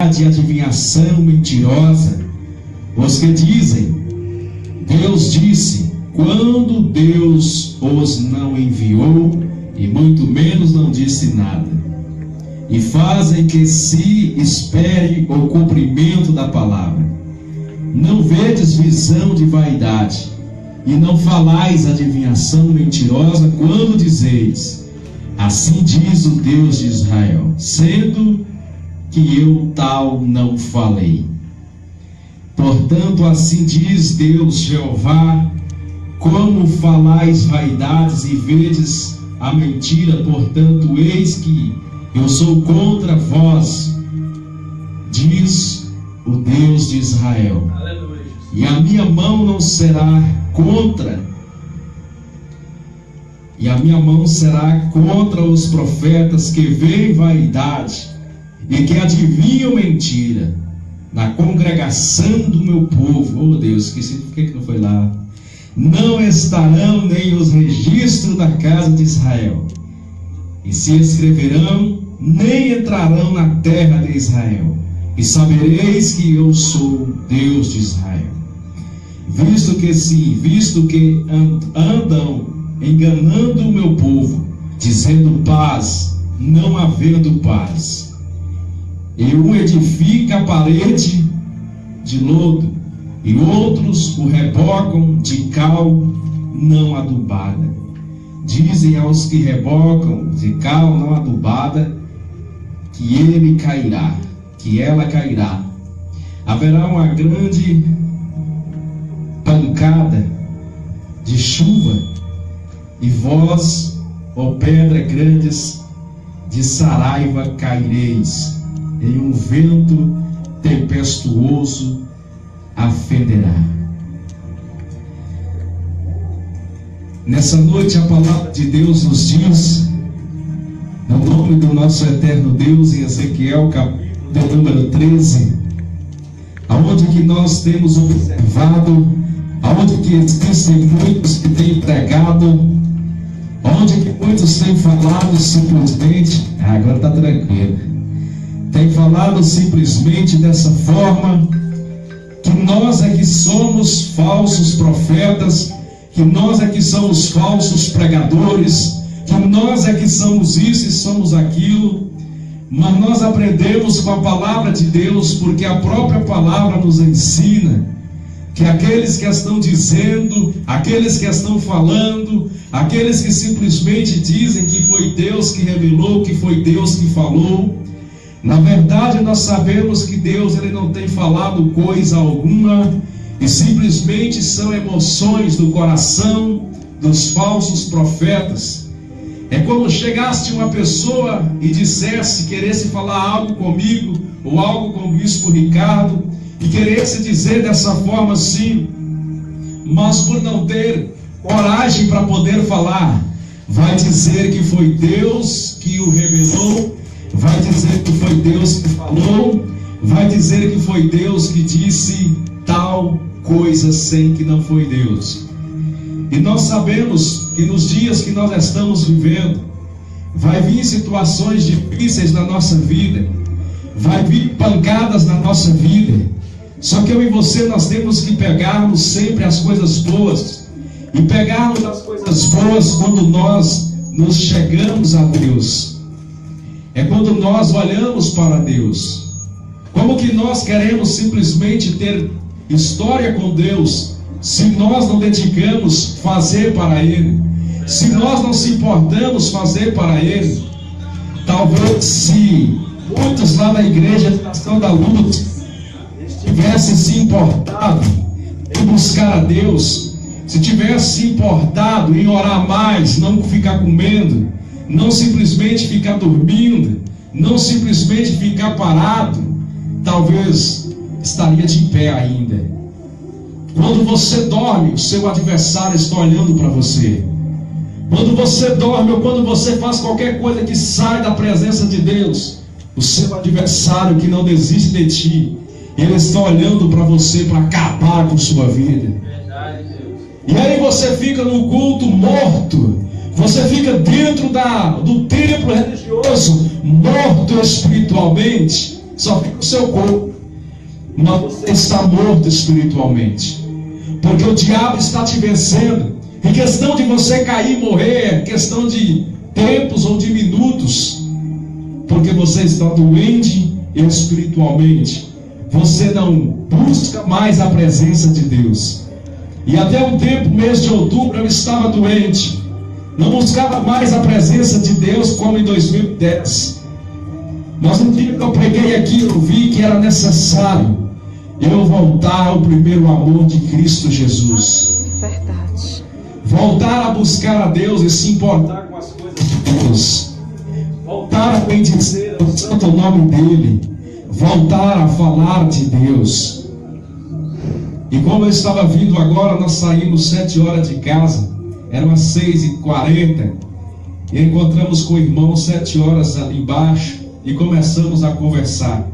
de adivinhação mentirosa, os que dizem: Deus disse, quando Deus os não enviou, e muito menos não disse nada, e fazem que se espere o cumprimento da palavra. Não vedes visão de vaidade, e não falais adivinhação mentirosa, quando dizeis: assim diz o Deus de Israel, sendo que eu tal não falei. Portanto, assim diz Deus Jeová: como falais vaidades e vedes a mentira, portanto, eis que eu sou contra vós, diz o Deus de Israel. Aleluia. E a minha mão não será contra, e a minha mão será contra os profetas que veem vaidade e que adivinham mentira na congregação do meu povo. Oh Deus, por que não foi lá? Não estarão nem os registros da casa de Israel, e se escreverão, nem entrarão na terra de Israel, e sabereis que eu sou Deus de Israel. Visto que andam enganando o meu povo, dizendo paz, não havendo paz, e um edifica a parede de lodo, e outros o rebocam de cal não adubada. Dizem aos que rebocam de cal não adubada, que ele cairá, que ela cairá. Haverá uma grande pancada de chuva, e vós, ó pedras grandes, de saraiva caireis, em um vento tempestuoso afenderá. Nessa noite a palavra de Deus nos diz, no nome do nosso eterno Deus, em Ezequiel capítulo número 13, aonde que nós temos observado, aonde que existem muitos que têm pregado, onde que muitos têm falado simplesmente, agora está tranquilo, tem falado simplesmente dessa forma, que nós é que somos falsos profetas, que nós é que somos falsos pregadores, que nós é que somos isso e somos aquilo. Mas nós aprendemos com a palavra de Deus, porque a própria palavra nos ensina que aqueles que estão dizendo, aqueles que estão falando, aqueles que simplesmente dizem que foi Deus que revelou, que foi Deus que falou, na verdade nós sabemos que Deus ele não tem falado coisa alguma, e simplesmente são emoções do coração dos falsos profetas. É como chegasse uma pessoa e dissesse, queresse falar algo comigo, ou algo com o bispo Ricardo, e queresse dizer dessa forma assim, mas por não ter coragem para poder falar, vai dizer que foi Deus que o revelou, vai dizer que foi Deus que falou, vai dizer que foi Deus que disse tal coisa, sem que não foi Deus. E nós sabemos que nos dias que nós estamos vivendo, vai vir situações difíceis na nossa vida, vai vir pancadas na nossa vida. Só que eu e você, nós temos que pegarmos sempre as coisas boas, e pegarmos as coisas boas quando nós nos chegamos a Deus. É quando nós olhamos para Deus. Como que nós queremos simplesmente ter história com Deus, se nós não dedicamos fazer para Ele, se nós não se importamos fazer para Ele? Talvez se muitos lá na igreja de Estação da Luz tivessem se importado em buscar a Deus, se tivesse se importado em orar mais, não ficar comendo, não simplesmente ficar dormindo, não simplesmente ficar parado, talvez estaria de pé ainda. Quando você dorme, o seu adversário está olhando para você. Quando você dorme ou quando você faz qualquer coisa que sai da presença de Deus, o seu adversário que não desiste de ti, ele está olhando para você para acabar com sua vida. E aí você fica no culto morto, você fica dentro do templo religioso morto espiritualmente, só fica o seu corpo, mas você está morto espiritualmente, porque o diabo está te vencendo. Em questão de você cair e morrer, é questão de tempos ou de minutos, porque você está doente espiritualmente. Você não busca mais a presença de Deus. E até um tempo, mês de outubro, eu estava doente, não buscava mais a presença de Deus como em 2010. Mas um dia que eu preguei aqui, eu vi que era necessário eu voltar ao primeiro amor de Cristo Jesus. Verdade. Voltar a buscar a Deus e se importar com as coisas de Deus. Voltar a bendizer o santo nome dEle. Voltar a falar de Deus. E como eu estava vindo agora, nós saímos 7 horas de casa. Eram as 6h40. E encontramos com o irmão 7 horas ali embaixo. E começamos a conversar.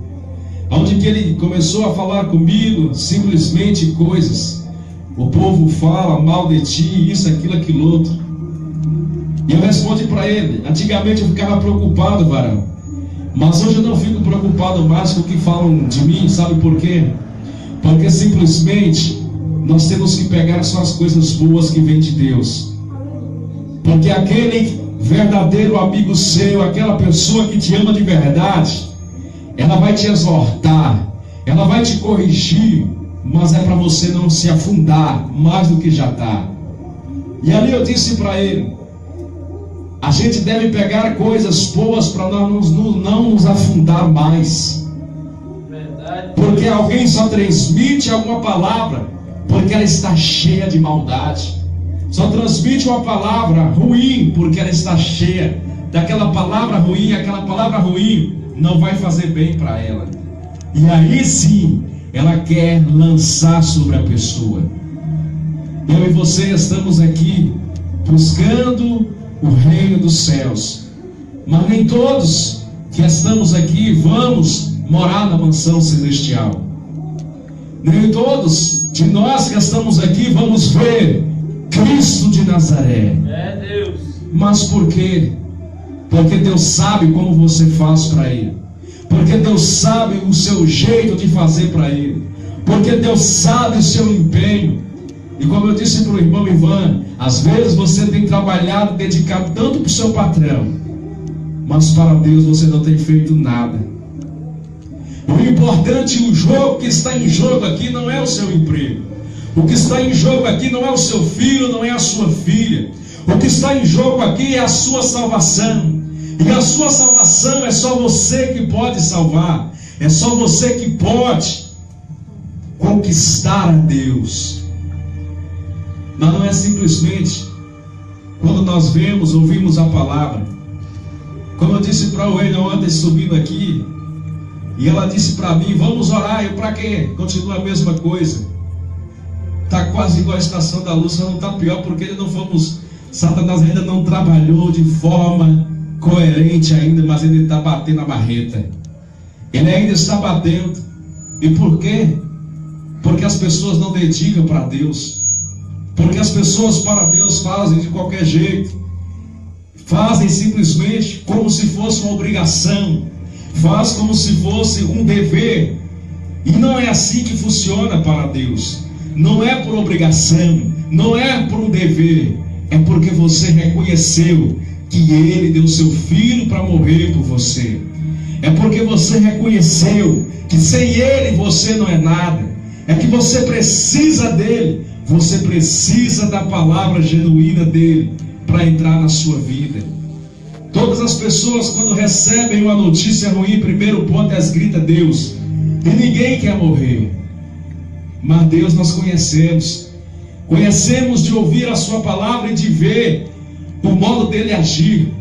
Onde que ele começou a falar comigo simplesmente coisas. O povo fala mal de ti, isso, aquilo outro. E eu respondi para ele. Antigamente eu ficava preocupado, varão, mas hoje eu não fico preocupado mais com o que falam de mim. Sabe por quê? Porque simplesmente nós temos que pegar só as coisas boas que vêm de Deus. Porque aquele verdadeiro amigo seu, aquela pessoa que te ama de verdade, ela vai te exortar, ela vai te corrigir, mas é para você não se afundar mais do que já está. E ali eu disse para ele, a gente deve pegar coisas boas para não nos afundar mais. Porque alguém só transmite alguma palavra porque ela está cheia de maldade. Só transmite uma palavra ruim porque ela está cheia daquela palavra ruim. Aquela palavra ruim não vai fazer bem para ela. E aí sim, ela quer lançar sobre a pessoa. Eu e você estamos aqui buscando o reino dos céus, mas nem todos que estamos aqui vamos morar na mansão celestial. Nem todos de nós que estamos aqui vamos ver Cristo de Nazaré. É Deus. Mas por quê? Porque Deus sabe como você faz para Ele. Porque Deus sabe o seu jeito de fazer para Ele. Porque Deus sabe o seu empenho. E como eu disse para o irmão Ivan, às vezes você tem trabalhado, dedicado tanto para o seu patrão, mas para Deus você não tem feito nada. O importante, o jogo que está em jogo aqui não é o seu emprego. O que está em jogo aqui não é o seu filho, não é a sua filha. O que está em jogo aqui é a sua salvação. E a sua salvação é só você que pode salvar. É só você que pode conquistar a Deus. Mas não é simplesmente quando nós vemos, ouvimos a palavra. Como eu disse para o Wayne ontem subindo aqui, e ela disse para mim, vamos orar. Eu, para quê? Continua a mesma coisa. Está quase igual a estação da luz, só não está pior porque ainda não fomos. Satanás ainda não trabalhou de forma coerente ainda, mas ele está batendo a marreta. Ele ainda está batendo. E por quê? Porque as pessoas não dedicam para Deus. Porque as pessoas para Deus fazem de qualquer jeito. Fazem simplesmente como se fosse uma obrigação. Faz como se fosse um dever. E não é assim que funciona para Deus. Não é por obrigação, não é por um dever. É porque você reconheceu que Ele deu seu Filho para morrer por você. É porque você reconheceu que sem Ele você não é nada. É que você precisa dEle. Você precisa da palavra genuína dEle para entrar na sua vida. Todas as pessoas, quando recebem uma notícia ruim, primeiro ponto é as grita Deus. E ninguém quer morrer. Mas Deus nós conhecemos. Conhecemos de ouvir a sua palavra e de ver o modo dele agir.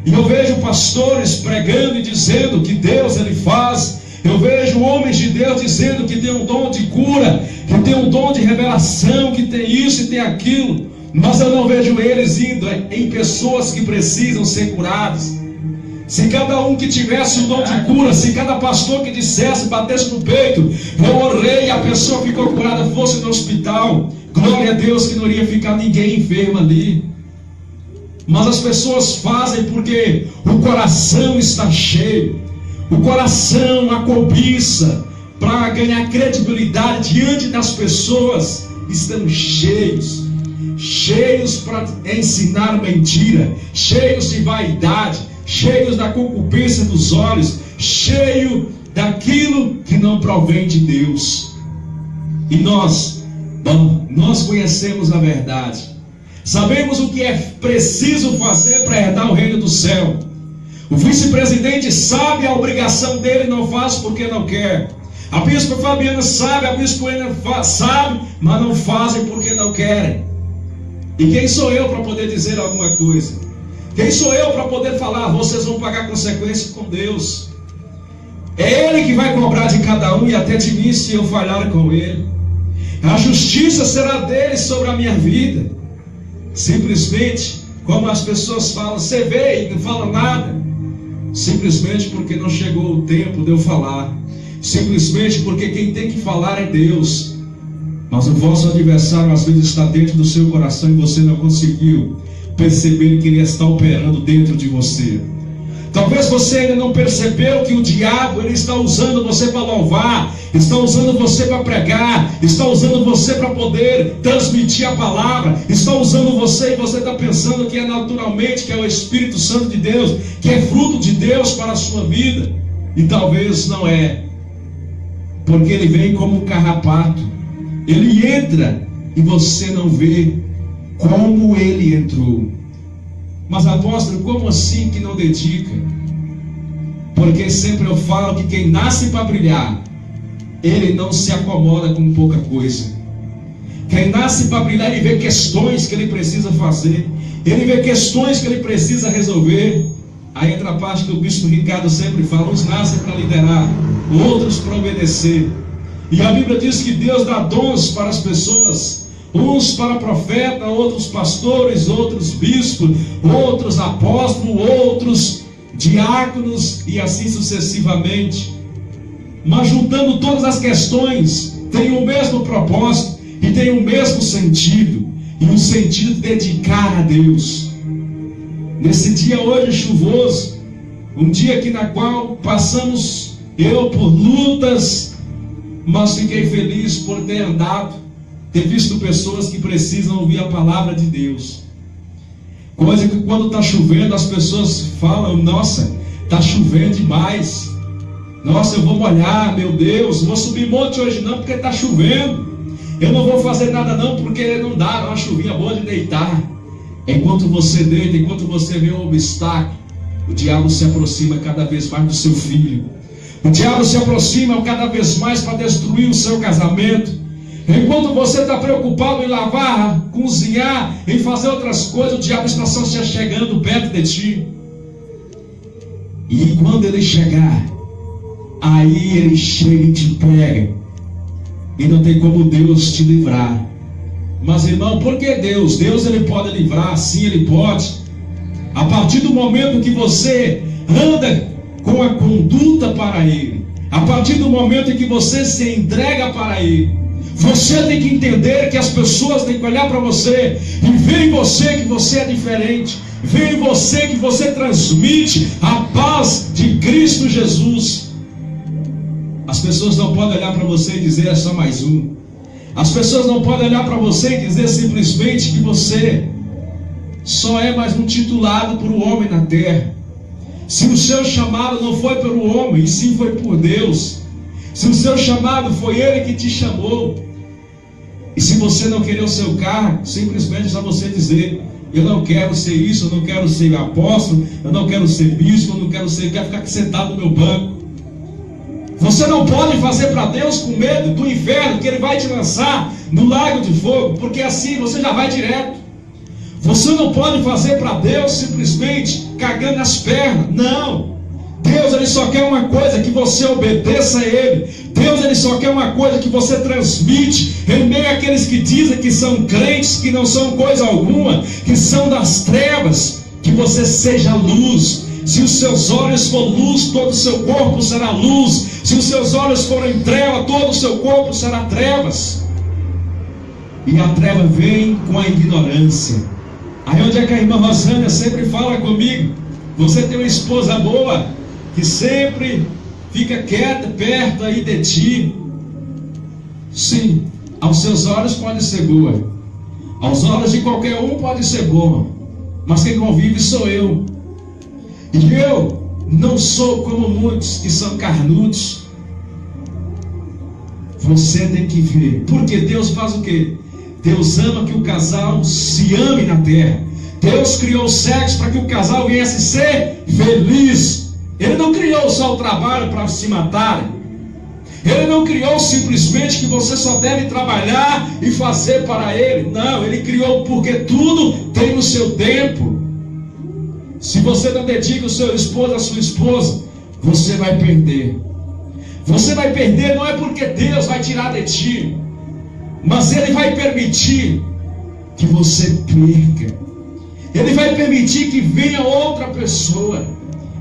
E eu vejo pastores pregando e dizendo que Deus ele faz. Eu vejo homens de Deus dizendo que tem um dom de cura, que tem um dom de revelação, que tem isso e tem aquilo. Mas eu não vejo eles indo em pessoas que precisam ser curadas. Se cada um que tivesse o dom de cura, se cada pastor que dissesse, batesse no peito, eu orei e a pessoa ficou curada, fosse no hospital, glória a Deus que não iria ficar ninguém enfermo ali. Mas as pessoas fazem porque o coração está cheio, o coração, a cobiça, para ganhar credibilidade diante das pessoas, estão cheios para ensinar mentira, cheios de vaidade, cheios da concupiscência dos olhos, cheio daquilo que não provém de Deus. E nós conhecemos a verdade, sabemos o que é preciso fazer para herdar o reino do céu. O vice-presidente sabe a obrigação dele, não faz porque não quer. A bispa Fabiana sabe, a bispa Ana sabe, mas não fazem porque não querem. E quem sou eu para poder dizer alguma coisa? Quem sou eu para poder falar? Vocês vão pagar consequências com Deus. É Ele que vai cobrar de cada um e até de mim se eu falhar com Ele. A justiça será dele sobre a minha vida. Simplesmente, como as pessoas falam, você vê e não fala nada. Simplesmente porque não chegou o tempo de eu falar. Simplesmente porque quem tem que falar é Deus. Mas o vosso adversário às vezes está dentro do seu coração e você não conseguiu perceber que ele está operando dentro de você. Talvez você ainda não percebeu que o diabo ele está usando você para louvar, está usando você para pregar, está usando você para poder transmitir a palavra, está usando você e você está pensando que é naturalmente, que é o Espírito Santo de Deus, que é fruto de Deus para a sua vida. E talvez não é, porque ele vem como um carrapato, ele entra e você não vê como ele entrou. Mas apóstolo, como assim que não dedica? Porque sempre eu falo que quem nasce para brilhar, ele não se acomoda com pouca coisa. Quem nasce para brilhar, ele vê questões que ele precisa fazer, ele vê questões que ele precisa resolver. Aí entra a parte que o bispo Ricardo sempre fala: uns nascem para liderar, outros para obedecer. E a Bíblia diz que Deus dá dons para as pessoas, uns para profeta, outros pastores, outros bispos, outros apóstolos, outros diáconos e assim sucessivamente. Mas juntando todas as questões, tem o mesmo propósito e tem o mesmo sentido, e o sentido de dedicar a Deus. Nesse dia hoje chuvoso, um dia aqui na qual passamos eu por lutas, mas fiquei feliz por ter andado, ter visto pessoas que precisam ouvir a palavra de Deus. Coisa que quando está chovendo as pessoas falam: nossa, está chovendo demais, nossa, eu vou molhar, meu Deus, não vou subir monte hoje não porque está chovendo, eu não vou fazer nada não porque não dá, uma chuvinha boa de deitar. Enquanto você deita, enquanto você vê um obstáculo, o diabo se aproxima cada vez mais do seu filho. O diabo se aproxima cada vez mais para destruir o seu casamento. Enquanto você está preocupado em lavar, cozinhar, em fazer outras coisas, o diabo está só se chegando perto de ti. E quando ele chegar, aí ele chega e te pega. E não tem como Deus te livrar. Mas irmão, por que Deus? Deus ele pode livrar, sim, ele pode. A partir do momento que você anda com a conduta para Ele, a partir do momento em que você se entrega para Ele, você tem que entender que as pessoas têm que olhar para você e ver em você que você é diferente, ver em você que você transmite a paz de Cristo Jesus. As pessoas não podem olhar para você e dizer: é só mais um. As pessoas não podem olhar para você e dizer simplesmente que você só é mais um titulado por um homem na terra. Se o seu chamado não foi pelo homem, e sim foi por Deus. Se o seu chamado foi Ele que te chamou. E se você não querer o seu cargo, simplesmente é só você dizer: eu não quero ser isso, eu não quero ser apóstolo, eu não quero ser bispo, eu não quero ser, eu quero ficar aqui sentado no meu banco. Você não pode fazer para Deus com medo do inferno, que Ele vai te lançar no lago de fogo, porque assim você já vai direto. Você não pode fazer para Deus simplesmente cagando as pernas. Não. Deus ele só quer uma coisa: que você obedeça a Ele. Deus ele só quer uma coisa: que você transmite em meio àqueles que dizem que são crentes, que não são coisa alguma, que são das trevas, que você seja luz. Se os seus olhos for luz, todo o seu corpo será luz. Se os seus olhos forem treva, todo o seu corpo será trevas. E a treva vem com a ignorância. Aí onde é que a irmã Rosânia sempre fala comigo: você tem uma esposa boa, que sempre fica quieta perto aí de ti. Sim, aos seus olhos pode ser boa, aos olhos de qualquer um pode ser boa, mas quem convive sou eu. E eu não sou como muitos que são carnudos. Você tem que ver, porque Deus faz o quê? Deus ama que o casal se ame na terra. Deus criou o sexo para que o casal viesse ser feliz. Ele não criou só o trabalho para se matarem. Ele não criou simplesmente que você só deve trabalhar e fazer para Ele. Não, Ele criou porque tudo tem o seu tempo. Se você não dedica o seu esposo, a sua esposa, você vai perder. Você vai perder não é porque Deus vai tirar de ti, mas Ele vai permitir que você perca. Ele vai permitir que venha outra pessoa.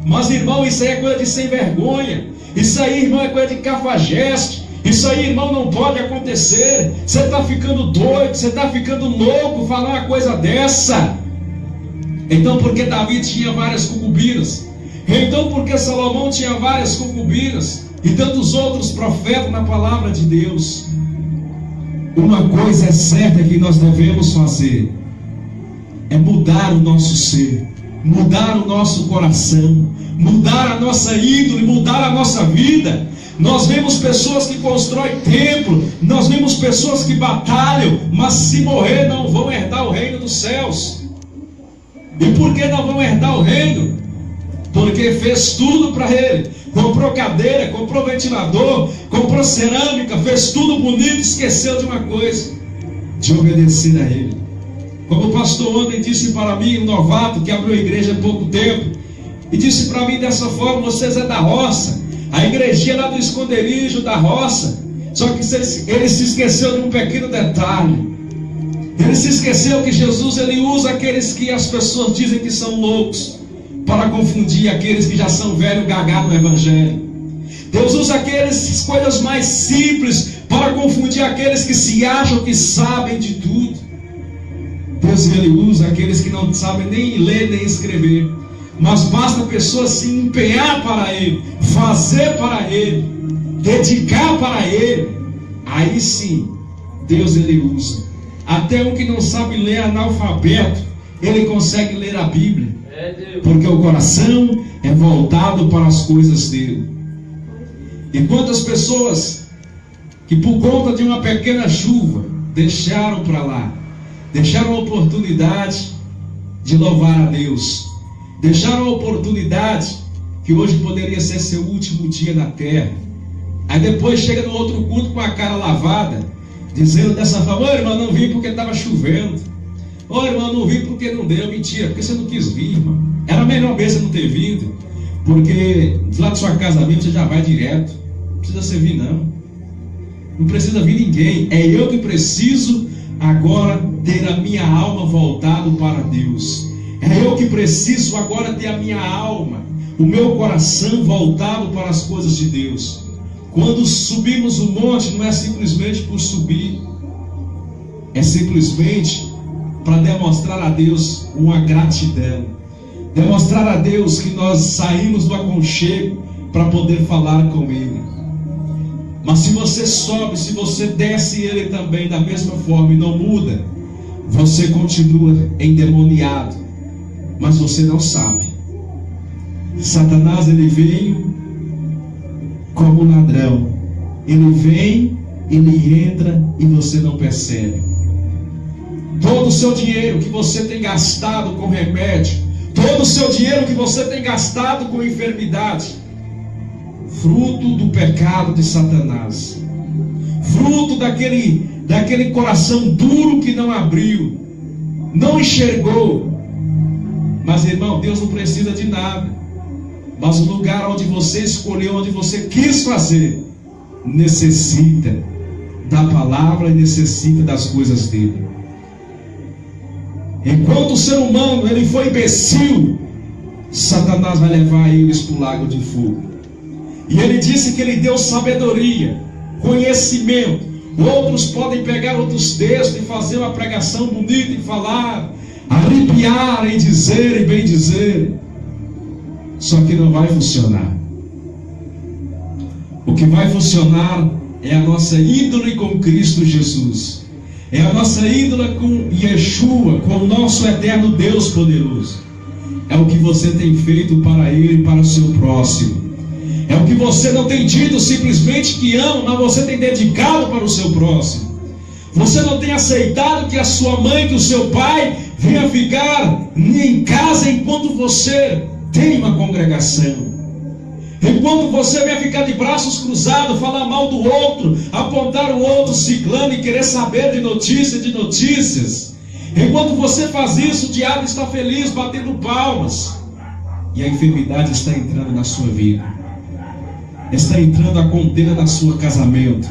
Mas irmão, isso aí é coisa de sem vergonha. Isso aí, irmão, é coisa de cafajeste. Isso aí, irmão, não pode acontecer. Você está ficando doido, você está ficando louco falar uma coisa dessa. Então por que Davi tinha várias concubinas? Então por que Salomão tinha várias concubinas? E tantos outros profetas na palavra de Deus? Uma coisa é certa que nós devemos fazer: é mudar o nosso ser, mudar o nosso coração, mudar a nossa índole, mudar a nossa vida. Nós vemos pessoas que constroem templo, nós vemos pessoas que batalham, mas se morrer não vão herdar o reino dos céus. E por que não vão herdar o reino? Porque fez tudo para ele. Comprou cadeira, comprou ventilador, comprou cerâmica, fez tudo bonito, esqueceu de uma coisa: de obedecer a ele. Como o pastor ontem disse para mim, um novato que abriu a igreja há pouco tempo, e disse para mim dessa forma: vocês é da roça, a igrejinha lá do esconderijo da roça. Só que ele se esqueceu de um pequeno detalhe. Ele se esqueceu que Jesus, ele usa aqueles que as pessoas dizem que são loucos para confundir aqueles que já são velhos gagá no evangelho. Deus usa aquelas coisas mais simples para confundir aqueles que se acham que sabem de tudo. Deus, ele usa aqueles que não sabem nem ler nem escrever, mas basta a pessoa se empenhar para Ele, fazer para Ele, dedicar para Ele. Aí sim, Deus, ele usa. Até um que não sabe ler, analfabeto, ele consegue ler a Bíblia, porque o coração é voltado para as coisas dele. E quantas pessoas que por conta de uma pequena chuva deixaram para lá, deixaram a oportunidade de louvar a Deus, deixaram a oportunidade que hoje poderia ser seu último dia na terra. Aí depois chega no outro culto com a cara lavada, dizendo dessa forma: ô irmão, não vim porque estava chovendo. Ô irmão, não vim porque não deu. Mentira, porque você não quis vir, irmão. Era melhor mesmo você não ter vindo, porque lá de sua casa mesmo você já vai direto. Não precisa você vir, não. Não precisa vir ninguém. É eu que preciso agora ter a minha alma voltada para Deus. É eu que preciso agora ter a minha alma, o meu coração voltado para as coisas de Deus. Quando subimos o monte, não é simplesmente por subir, é simplesmente para demonstrar a Deus uma gratidão, demonstrar a Deus que nós saímos do aconchego para poder falar com Ele. Mas se você sobe, se você desce Ele também da mesma forma e não muda, você continua endemoniado, mas você não sabe. Satanás, ele veio como ladrão. Ele vem, ele entra e você não percebe. Todo o seu dinheiro que você tem gastado com remédio, todo o seu dinheiro que você tem gastado com enfermidade, fruto do pecado de Satanás, fruto daquele coração duro que não abriu, não enxergou. Mas irmão, Deus não precisa de nada, mas o lugar onde você escolheu, onde você quis fazer, necessita da palavra e necessita das coisas dele. Enquanto o ser humano ele foi imbecil, Satanás vai levar eles para o lago de fogo. E ele disse que ele deu sabedoria, conhecimento. Outros podem pegar outros textos e fazer uma pregação bonita e falar, arrepiar e dizer e bem dizer. Só que não vai funcionar. O que vai funcionar é a nossa índole com Cristo Jesus. É a nossa índole com Yeshua, com o nosso eterno Deus poderoso. É o que você tem feito para Ele e para o seu próximo. É o que você não tem dito simplesmente que ama, mas você tem dedicado para o seu próximo. Você não tem aceitado que a sua mãe, que o seu pai venha ficar em casa enquanto você tem uma congregação. Enquanto você venha ficar de braços cruzados, falar mal do outro, apontar o outro ciclano e querer saber de notícias. Enquanto você faz isso, o diabo está feliz, batendo palmas. E a enfermidade está entrando na sua vida. Está entrando a contenda no seu casamento.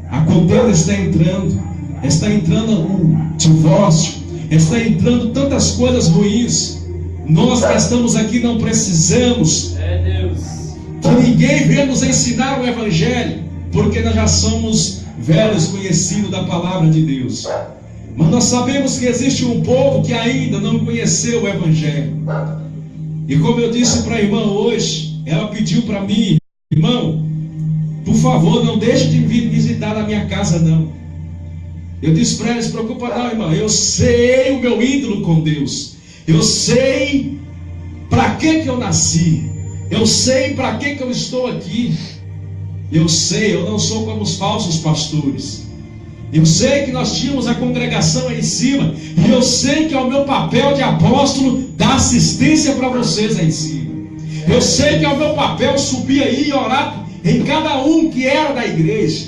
A contenda está entrando o divórcio, está entrando tantas coisas ruins. Nós que estamos aqui não precisamos que ninguém venha nos ensinar o Evangelho, porque nós já somos velhos conhecidos da palavra de Deus. Mas nós sabemos que existe um povo que ainda não conheceu o Evangelho. E como eu disse para a irmã hoje, ela pediu para mim: irmão, por favor, não deixe de vir visitar na minha casa não. Eu disse para ela: não se preocupa não, irmão, eu sei o meu ídolo com Deus. Eu sei para que eu nasci. Eu sei para que eu estou aqui. Eu sei, eu não sou como os falsos pastores. Eu sei que nós tínhamos a congregação aí em cima. E eu sei que é o meu papel de apóstolo dar assistência para vocês aí em cima. Eu sei que é o meu papel subir aí e orar em cada um que era da igreja.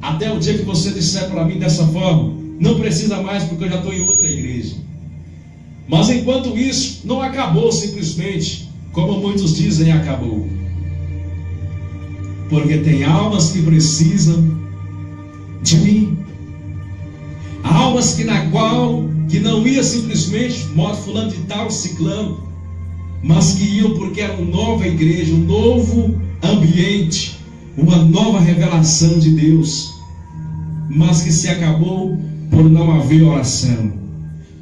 Até o dia que você disser para mim dessa forma: não precisa mais porque eu já estou em outra igreja. Mas enquanto isso, não acabou simplesmente, como muitos dizem, acabou. Porque tem almas que precisam de mim. Almas que não ia simplesmente, fulano de tal, ciclano, mas que iam porque era uma nova igreja, um novo ambiente, uma nova revelação de Deus, mas que se acabou por não haver oração,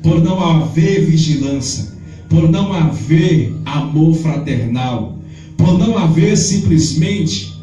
por não haver vigilância, por não haver amor fraternal, por não haver simplesmente